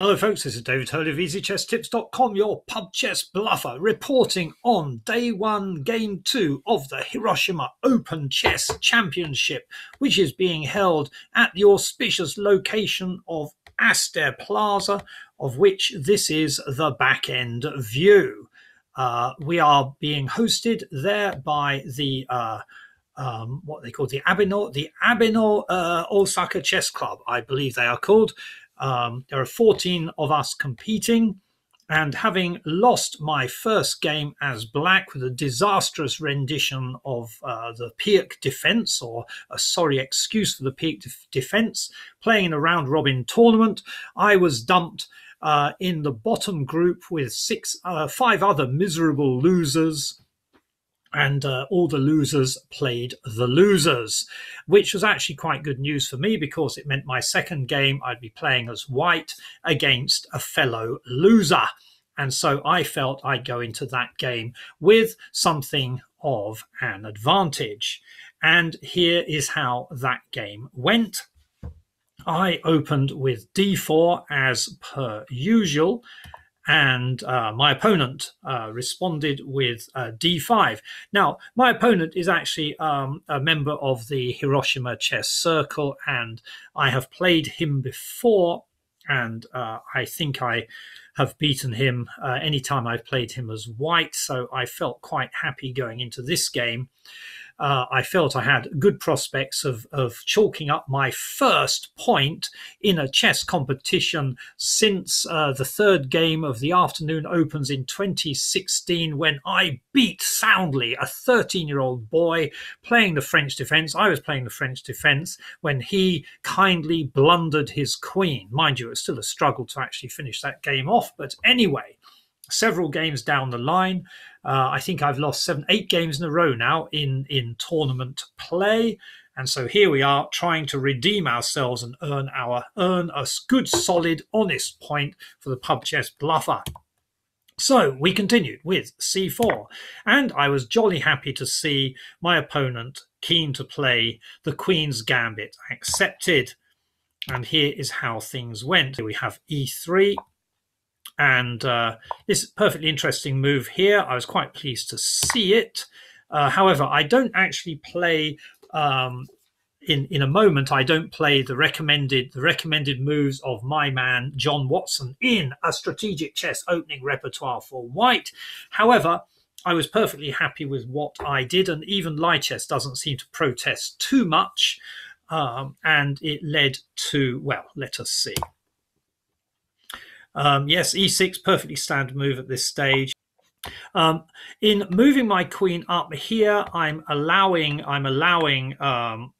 Hello folks, this is David Hurley of EasyChessTips.com, your pub chess bluffer, reporting on day one, game two of the Hiroshima Open Chess Championship, which is being held at the auspicious location of Aster Plaza, of which this is the back end view. We are being hosted there by the what they call the Abeno Osaka Chess Club, I believe they are called. There are 14 of us competing, and having lost my first game as black with a disastrous rendition of the Piak defense, or a sorry excuse for the Piak defense, playing in a round robin tournament, I was dumped in the bottom group with five other miserable losers. And all the losers played the losers, which was actually quite good news for me because it meant my second game I'd be playing as white against a fellow loser. And so I felt I'd go into that game with something of an advantage. And here is how that game went. I opened with d4 as per usual, and my opponent responded with d5. Now, my opponent is actually a member of the Hiroshima Chess Circle, and I have played him before, and I think I have beaten him anytime I've played him as white, so I felt quite happy going into this game. I felt I had good prospects of chalking up my first point in a chess competition since the third game of the afternoon opens in 2016, when I beat soundly a 13-year-old boy playing the French defense. I was playing the French defense when he kindly blundered his queen. Mind you, it's still a struggle to actually finish that game off, but anyway, several games down the line, I think I've lost 8 games in a row now in tournament play. And so here we are trying to redeem ourselves and earn a good, solid, honest point for the pub chess bluffer. So we continued with c4, and I was jolly happy to see my opponent keen to play the Queen's Gambit. I accepted, and here is how things went. Here we have e3. And this perfectly interesting move here. I was quite pleased to see it. However, I don't actually play in a moment. I don't play the recommended moves of my man John Watson in a strategic chess opening repertoire for white. However, I was perfectly happy with what I did, and even Lichess doesn't seem to protest too much. And it led to, well, let us see. Yes, e6, perfectly standard move at this stage. In moving my queen up here, I'm allowing the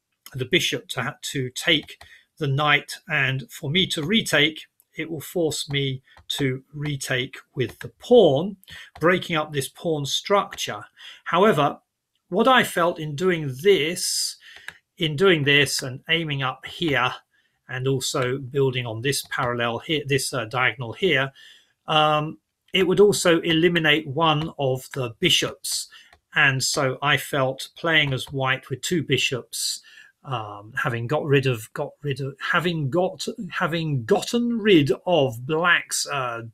bishop to take the knight, and for me to retake, it will force me to retake with the pawn, breaking up this pawn structure. However, what I felt in doing this and aiming up here, and also building on this parallel here, this diagonal here, it would also eliminate one of the bishops. And so I felt playing as white with 2 bishops, having gotten rid of black's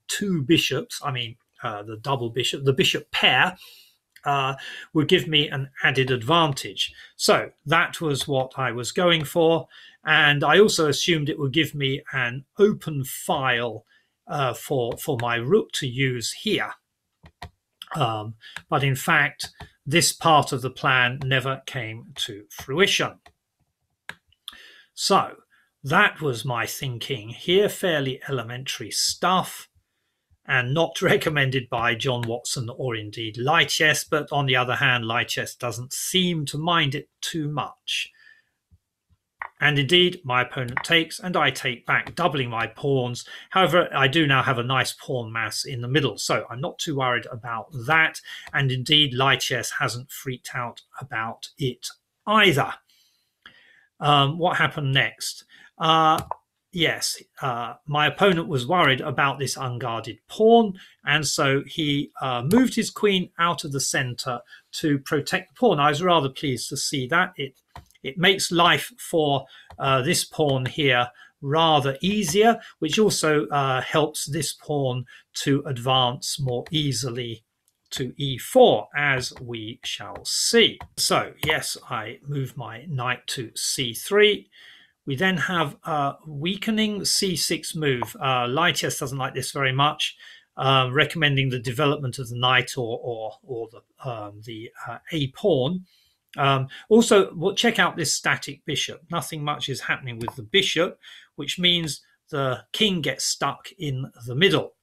2 bishops, I mean the double bishop, the bishop pair, would give me an added advantage. So that was what I was going for. And I also assumed it would give me an open file for my rook to use here. But in fact, this part of the plan never came to fruition. So that was my thinking here, fairly elementary stuff, and not recommended by John Watson or indeed Lichess, but on the other hand, Lichess doesn't seem to mind it too much. And indeed, my opponent takes, and I take back, doubling my pawns. However, I do now have a nice pawn mass in the middle, so I'm not too worried about that. And indeed, Lichess hasn't freaked out about it either. What happened next? Yes, my opponent was worried about this unguarded pawn, and so he moved his queen out of the center to protect the pawn. I was rather pleased to see that. It makes life for this pawn here rather easier, which also helps this pawn to advance more easily to e4, as we shall see. So yes, I move my knight to c3. We then have a weakening c6 move. Light chess doesn't like this very much, recommending the development of the knight or the a pawn. Also, check out this static bishop. Nothing much is happening with the bishop, which means the king gets stuck in the middle.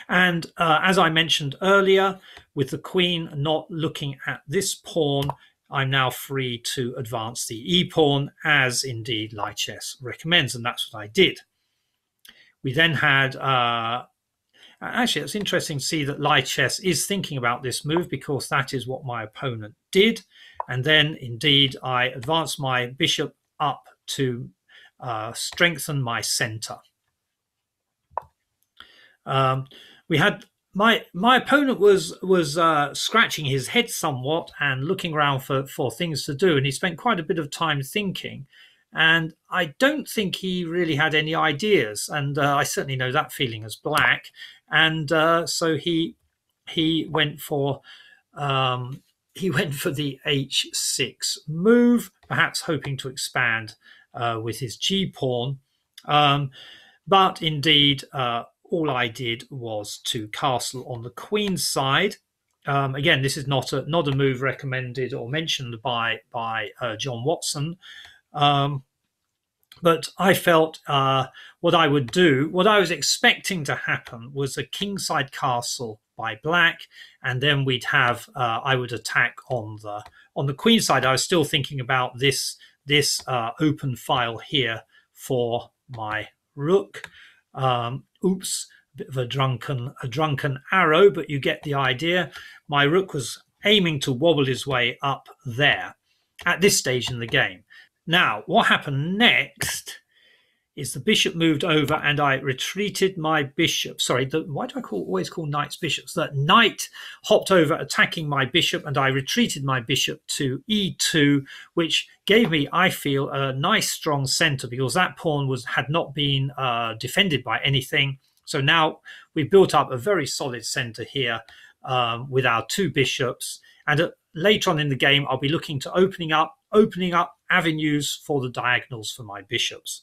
And as I mentioned earlier, with the queen not looking at this pawn, I'm now free to advance the e-pawn, as indeed light chess recommends, and that's what I did. We then had, actually it's interesting to see that light chess is thinking about this move, because that is what my opponent did. And then indeed I advanced my bishop up to strengthen my center. We had my opponent was scratching his head somewhat and looking around for things to do, and he spent quite a bit of time thinking, and I don't think he really had any ideas, and I certainly know that feeling as black. And so he went for the h6 move, perhaps hoping to expand with his g pawn, but indeed all I did was to castle on the queen's side. Again, this is not a move recommended or mentioned by John Watson, but I felt what I would do, what I was expecting to happen, was a kingside castle by black, and then we'd have I would attack on the queen side. I was still thinking about this open file here for my rook. Oops, a bit of a drunken arrow, but you get the idea. My rook was aiming to wobble his way up there at this stage in the game. Now, what happened next is the bishop moved over and I retreated my bishop. Sorry, why do I always call knights bishops? That knight hopped over, attacking my bishop, and I retreated my bishop to e2, which gave me, I feel, a nice strong center, because that pawn had not been defended by anything. So now we've built up a very solid center here with our two bishops, and later on in the game I'll be looking to opening up avenues for the diagonals for my bishops.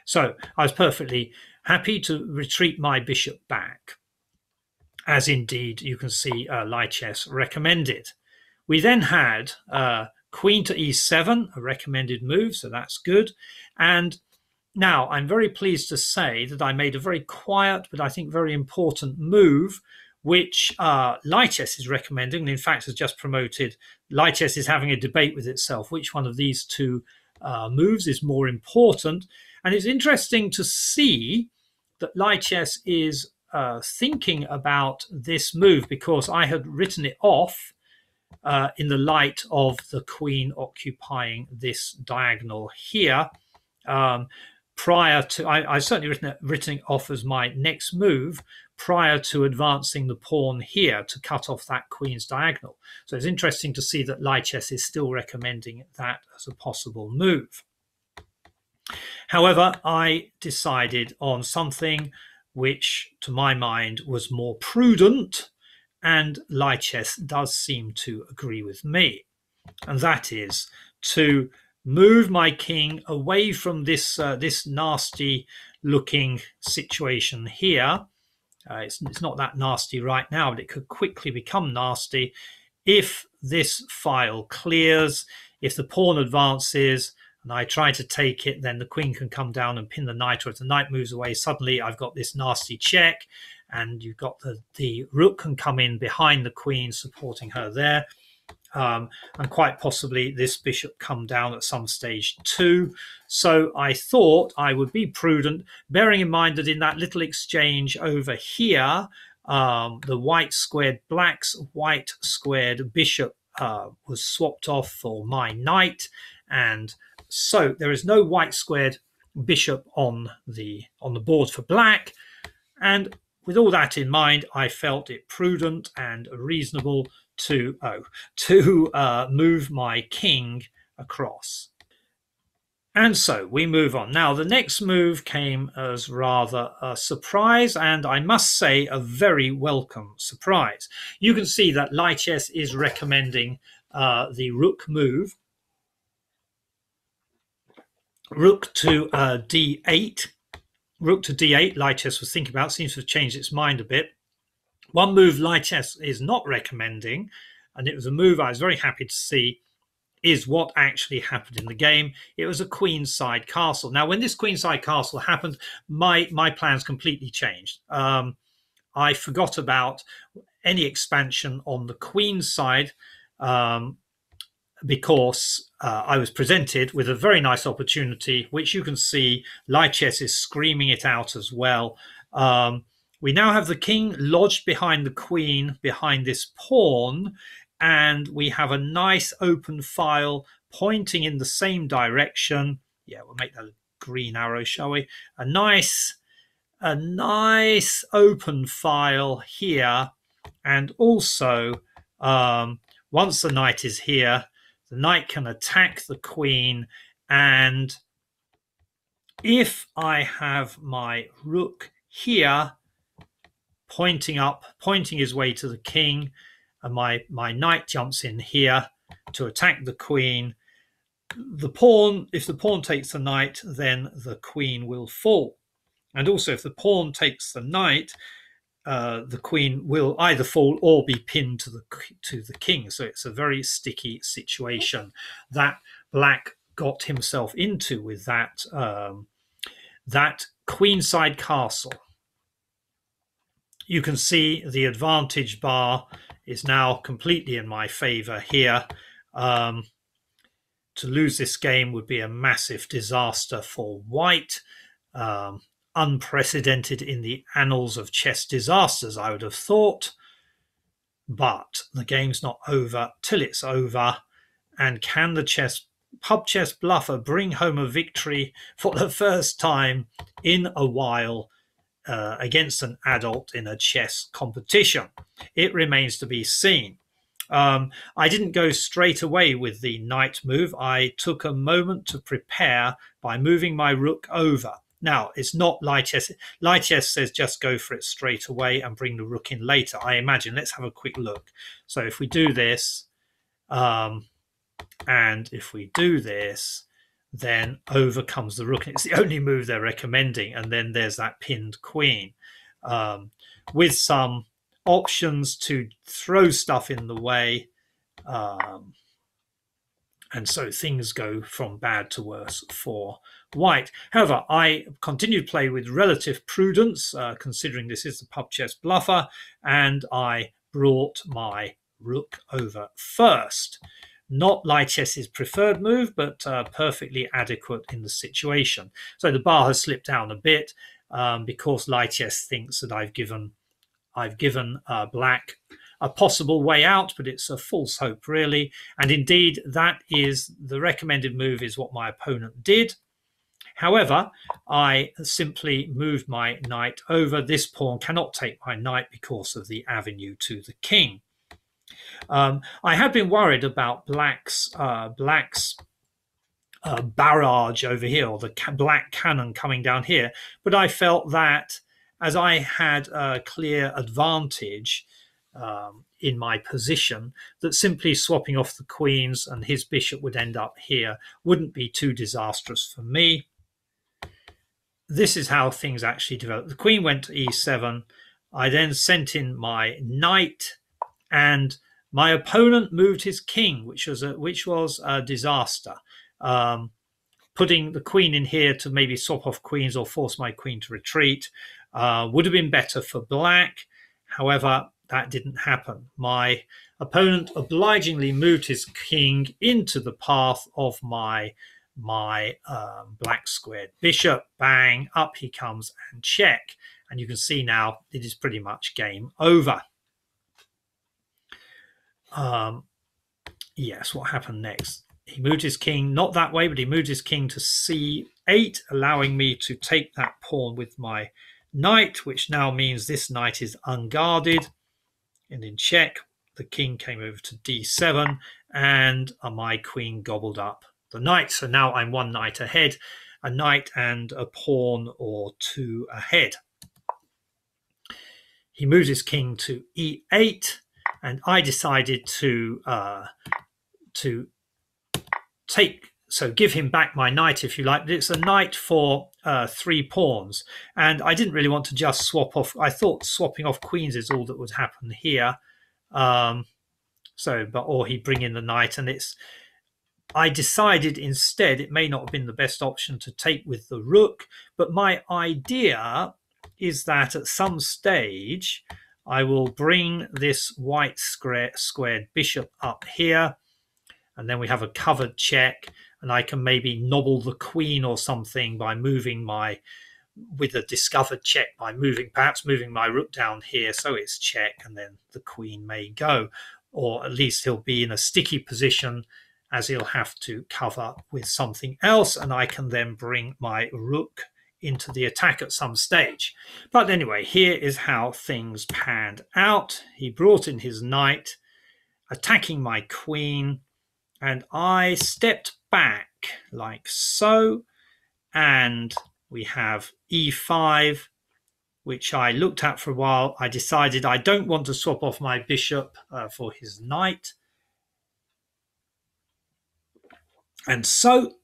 So I was perfectly happy to retreat my bishop back, as indeed you can see light chess recommended. We then had queen to e7, a recommended move, so that's good. And now I'm very pleased to say that I made a very quiet but I think very important move, which light chess is recommending, and in fact has just promoted. Light chess is having a debate with itself which one of these two moves is more important. And it's interesting to see that light chess is thinking about this move, because I had written it off in the light of the queen occupying this diagonal here. Prior to, I certainly written it off as my next move prior to advancing the pawn here to cut off that queen's diagonal. So it's interesting to see that light chess is still recommending that as a possible move. However, I decided on something which, to my mind, was more prudent, and light chess does seem to agree with me, and that is to move my king away from this nasty looking situation here. It's not that nasty right now, but it could quickly become nasty if this file clears. If the pawn advances and I try to take it, then the queen can come down and pin the knight, or if the knight moves away, suddenly I've got this nasty check, and you've got the rook can come in behind the queen, supporting her there. And quite possibly this bishop come down at some stage too. So I thought I would be prudent, bearing in mind that in that little exchange over here, the white squared black's white squared bishop was swapped off for my knight, and so there is no white squared bishop on the board for black. And with all that in mind, I felt it prudent and reasonable to move my king across. And so we move on. Now, the next move came as rather a surprise, and I must say a very welcome surprise. You can see that Lichess is recommending the rook move. Rook to d8. Rook to d8, Lichess was thinking about, seems to have changed its mind a bit. One move Lichess is not recommending, and it was a move I was very happy to see, is what actually happened in the game. It was a queenside castle. Now, when this queenside castle happened, my plans completely changed. I forgot about any expansion on the queenside because I was presented with a very nice opportunity, which you can see Lichess is screaming it out as well. We now have the king lodged behind the queen, behind this pawn, and we have a nice open file pointing in the same direction. Yeah, we'll make that a green arrow, shall we? A nice open file here, and also once the knight is here, the knight can attack the queen, and if I have my rook here pointing up, pointing his way to the king, and my knight jumps in here to attack the queen, the pawn, if the pawn takes the knight, then the queen will fall. And also if the pawn takes the knight, the queen will either fall or be pinned to the king. So it's a very sticky situation that Black got himself into with that that queenside castle. You can see the advantage bar is now completely in my favor here. To lose this game would be a massive disaster for White. Unprecedented in the annals of chess disasters, I would have thought. But the game's not over till it's over. And can the pub chess bluffer bring home a victory for the first time in a while against an adult in a chess competition? It remains to be seen. I didn't go straight away with the knight move. I took a moment to prepare by moving my rook over. Now, it's not Lichess. Lichess says just go for it straight away and bring the rook in later, I imagine. Let's have a quick look. So if we do this, and if we do this, then over comes the rook. It's the only move they're recommending. And then there's that pinned queen with some options to throw stuff in the way. And so things go from bad to worse for White. However, I continued to play with relative prudence, considering this is the pub chess bluffer, and I brought my rook over first. Not Lichess's preferred move, but perfectly adequate in the situation. So the bar has slipped down a bit because Lichess thinks that I've given Black a possible way out, but it's a false hope, really. And indeed, that is the recommended move, is what my opponent did. However, I simply moved my knight over. This pawn cannot take my knight because of the avenue to the king. I had been worried about Black's barrage over here, or the Black cannon coming down here, but I felt that as I had a clear advantage in my position, that simply swapping off the queens and his bishop would end up here wouldn't be too disastrous for me. This is how things actually developed. The queen went to e7. I then sent in my knight, and my opponent moved his king, which was a disaster. Putting the queen in here to maybe swap off queens or force my queen to retreat would have been better for Black. However, that didn't happen. My opponent obligingly moved his king into the path of my black squared bishop. Bang, up he comes, and check. And you can see now it is pretty much game over. Yes, what happened next? He moved his king, not that way, but he moved his king to c8, allowing me to take that pawn with my knight, which now means this knight is unguarded. And in check, the king came over to d7, and my queen gobbled up the knight. So now I'm one knight ahead, a knight and a pawn or two ahead. He moves his king to e8, and I decided to give him back my knight, if you like. But it's a knight for 3 pawns, and I didn't really want to just swap off. I thought swapping off queens is all that would happen here. Or he'd bring in the knight, and I decided instead it may not have been the best option to take with the rook, but my idea is that at some stage I will bring this white squared bishop up here, and then we have a covered check, and I can maybe nobble the queen or something by moving with a discovered check, by perhaps moving my rook down here, so it's check, and then the queen may go, or at least he'll be in a sticky position as he'll have to cover with something else, and I can then bring my rook into the attack at some stage. But anyway, here is how things panned out. He brought in his knight, attacking my queen, and I stepped back like so, and we have e5, which I looked at for a while. I decided I don't want to swap off my bishop for his knight, and so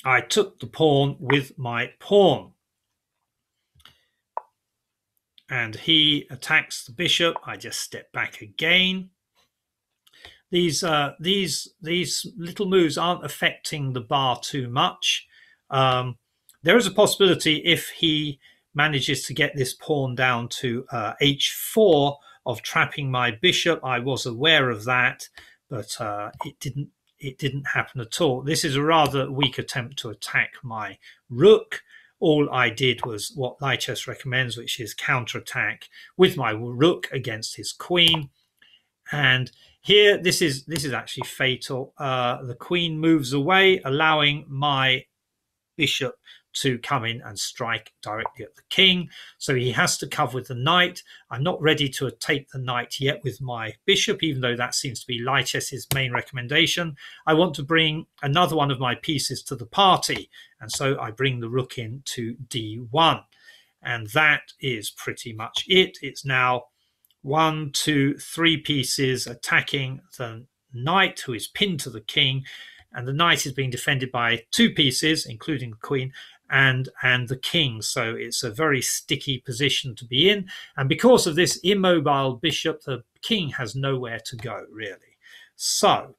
I took the pawn with my pawn, and he attacks the bishop. I just step back again. These little moves aren't affecting the bar too much. There is a possibility, if he manages to get this pawn down to h4, of trapping my bishop. I was aware of that, but it didn't happen at all. This is a rather weak attempt to attack my rook. All I did was what Light Chess recommends, which is counterattack with my rook against his queen. And here, this is actually fatal. The queen moves away, allowing my bishop to come in and strike directly at the king. So he has to cover with the knight. I'm not ready to take the knight yet with my bishop, even though that seems to be Light Chess's main recommendation. I want to bring another one of my pieces to the party, and so I bring the rook in to d1. And that is pretty much it. It's now 1, 2, 3 pieces attacking the knight, who is pinned to the king, and the knight is being defended by 2 pieces, including the queen, and the king. So it's a very sticky position to be in, and because of this immobile bishop, the king has nowhere to go, really. So,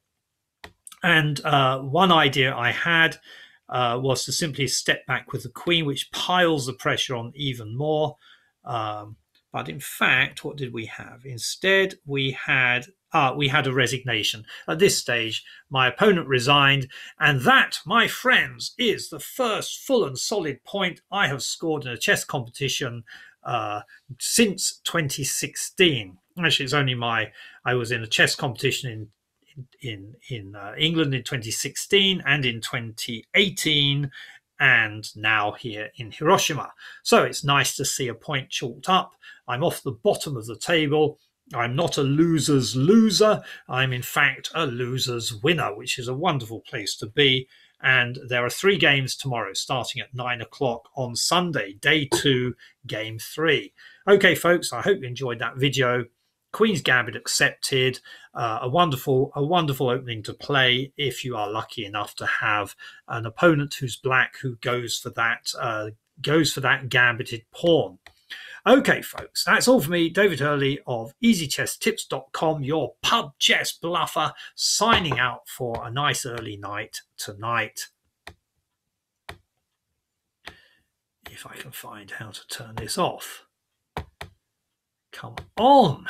and one idea I had was to simply step back with the queen, which piles the pressure on even more. But in fact, what did we have? Instead, we had a resignation. At this stage, my opponent resigned, and that, my friends, is the first full and solid point I have scored in a chess competition since 2016. Actually, it's only I was in a chess competition in England in 2016 and in 2018. And now here in Hiroshima. So it's nice to see a point chalked up. I'm off the bottom of the table. I'm not a loser's loser. I'm in fact a loser's winner, which is a wonderful place to be. And there are 3 games tomorrow, starting at 9 o'clock on Sunday, day 2, game 3. Okay, folks, I hope you enjoyed that video. Queen's Gambit accepted. A wonderful opening to play if you are lucky enough to have an opponent who's black, who goes for that gambited pawn. Okay, folks, that's all for me, David Hurley of EasyChessTips.com, your pub chess bluffer, signing out for a nice early night tonight. If I can find how to turn this off. Come on.